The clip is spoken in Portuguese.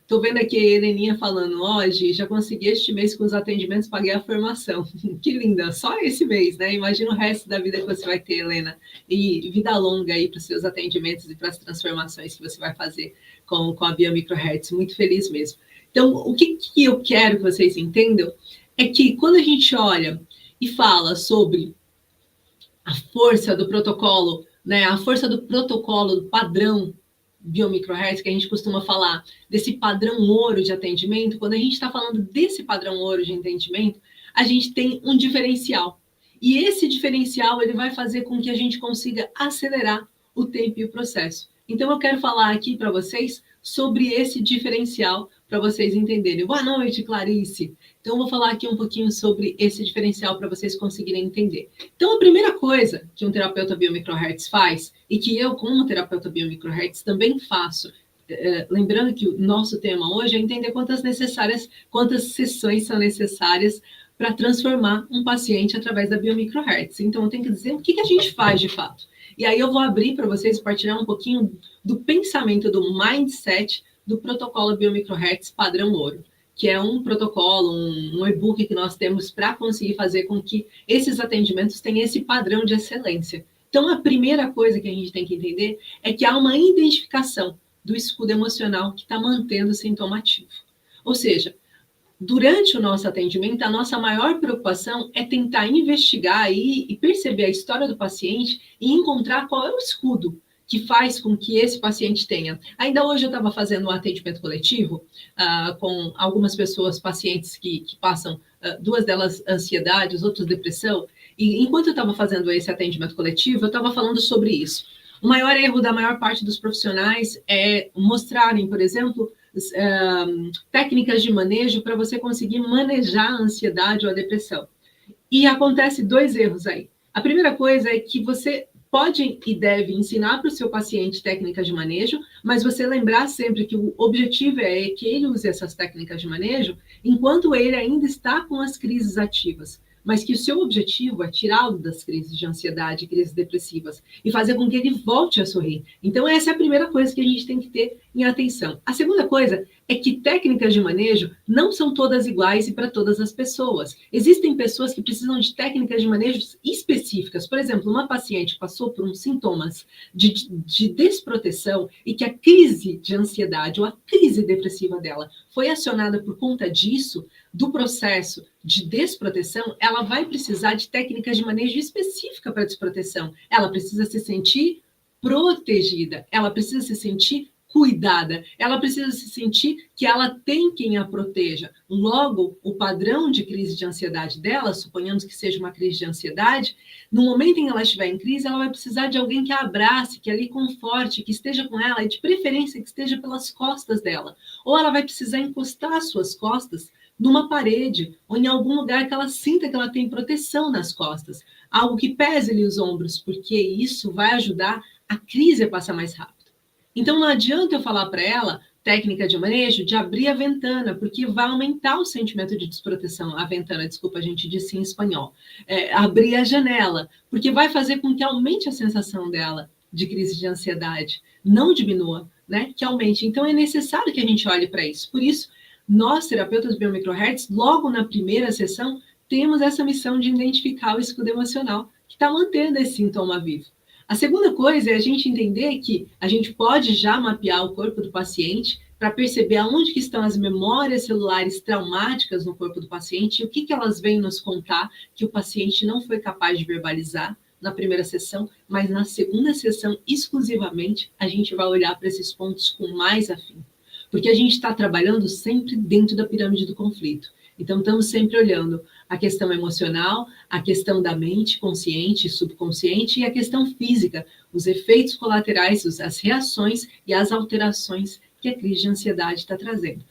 Estou vendo aqui a Heleninha falando, hoje já consegui este mês com os atendimentos, paguei a formação. Que linda, só esse mês, né? Imagina o resto da vida que você vai ter, Helena. E vida longa aí para os seus atendimentos e para as transformações que você vai fazer com a Biomicrohertz. Muito feliz mesmo. Então, o que eu quero que vocês entendam é que quando a gente olha e fala sobre a força do protocolo, né? A força do protocolo, do padrão Biomicrohertz, que a gente costuma falar desse padrão ouro de atendimento, quando a gente está falando desse padrão ouro de atendimento, a gente tem um diferencial. E esse diferencial ele vai fazer com que a gente consiga acelerar o tempo e o processo. Então, eu quero falar aqui para vocês sobre esse diferencial, para vocês entenderem. Boa noite, Clarice. Então, eu vou falar aqui um pouquinho sobre esse diferencial para vocês conseguirem entender. Então, a primeira coisa que um terapeuta Biomicrohertz faz, e que eu, como terapeuta Biomicrohertz, também faço, lembrando que o nosso tema hoje é entender quantas sessões são necessárias para transformar um paciente através da Biomicrohertz. Então, eu tenho que dizer o que a gente faz de fato. E aí eu vou abrir para vocês partilhar um pouquinho do pensamento, do mindset do protocolo Biomicrohertz padrão ouro, que é um protocolo, um e-book que nós temos para conseguir fazer com que esses atendimentos tenham esse padrão de excelência. Então, a primeira coisa que a gente tem que entender é que há uma identificação do escudo emocional que está mantendo o sintoma ativo. Ou seja, durante o nosso atendimento, a nossa maior preocupação é tentar investigar e perceber a história do paciente e encontrar qual é o escudo que faz com que esse paciente tenha. Ainda hoje eu estava fazendo um atendimento coletivo com algumas pessoas, pacientes que passam, duas delas ansiedade, os outros depressão, e enquanto eu estava fazendo esse atendimento coletivo, eu estava falando sobre isso. O maior erro da maior parte dos profissionais é mostrarem, por exemplo, técnicas de manejo para você conseguir manejar a ansiedade ou a depressão. E acontece dois erros aí. A primeira coisa é que você pode e deve ensinar para o seu paciente técnicas de manejo, mas você lembrar sempre que o objetivo é que ele use essas técnicas de manejo enquanto ele ainda está com as crises ativas, mas que o seu objetivo é tirá-lo das crises de ansiedade, crises depressivas, e fazer com que ele volte a sorrir. Então, essa é a primeira coisa que a gente tem que ter em atenção. A segunda coisa é que técnicas de manejo não são todas iguais e para todas as pessoas. Existem pessoas que precisam de técnicas de manejo específicas. Por exemplo, uma paciente passou por uns sintomas de desproteção e que a crise de ansiedade ou a crise depressiva dela foi acionada por conta disso, do processo de desproteção, ela vai precisar de técnicas de manejo específica para desproteção. Ela precisa se sentir protegida, ela precisa se sentir cuidada, ela precisa se sentir que ela tem quem a proteja. Logo, o padrão de crise de ansiedade dela, suponhamos que seja uma crise de ansiedade, no momento em que ela estiver em crise, ela vai precisar de alguém que a abrace, que ali conforte, que esteja com ela, e de preferência que esteja pelas costas dela. Ou ela vai precisar encostar as suas costas numa parede, ou em algum lugar que ela sinta que ela tem proteção nas costas. Algo que pese-lhe os ombros, porque isso vai ajudar a crise a passar mais rápido. Então, não adianta eu falar para ela, técnica de manejo, de abrir a ventana, porque vai aumentar o sentimento de desproteção. A ventana, desculpa, a gente disse em espanhol. Abrir a janela, porque vai fazer com que aumente a sensação dela de crise de ansiedade, não diminua, né? Que aumente. Então, é necessário que a gente olhe para isso. Por isso, nós, terapeutas Biomicrohertz, logo na primeira sessão, temos essa missão de identificar o escudo emocional que está mantendo esse sintoma vivo. A segunda coisa é a gente entender que a gente pode já mapear o corpo do paciente para perceber aonde que estão as memórias celulares traumáticas no corpo do paciente e o que elas vêm nos contar que o paciente não foi capaz de verbalizar na primeira sessão, mas na segunda sessão, exclusivamente, a gente vai olhar para esses pontos com mais afinco. Porque a gente está trabalhando sempre dentro da pirâmide do conflito. Então, estamos sempre olhando a questão emocional, a questão da mente consciente e subconsciente e a questão física, os efeitos colaterais, as reações e as alterações que a crise de ansiedade está trazendo.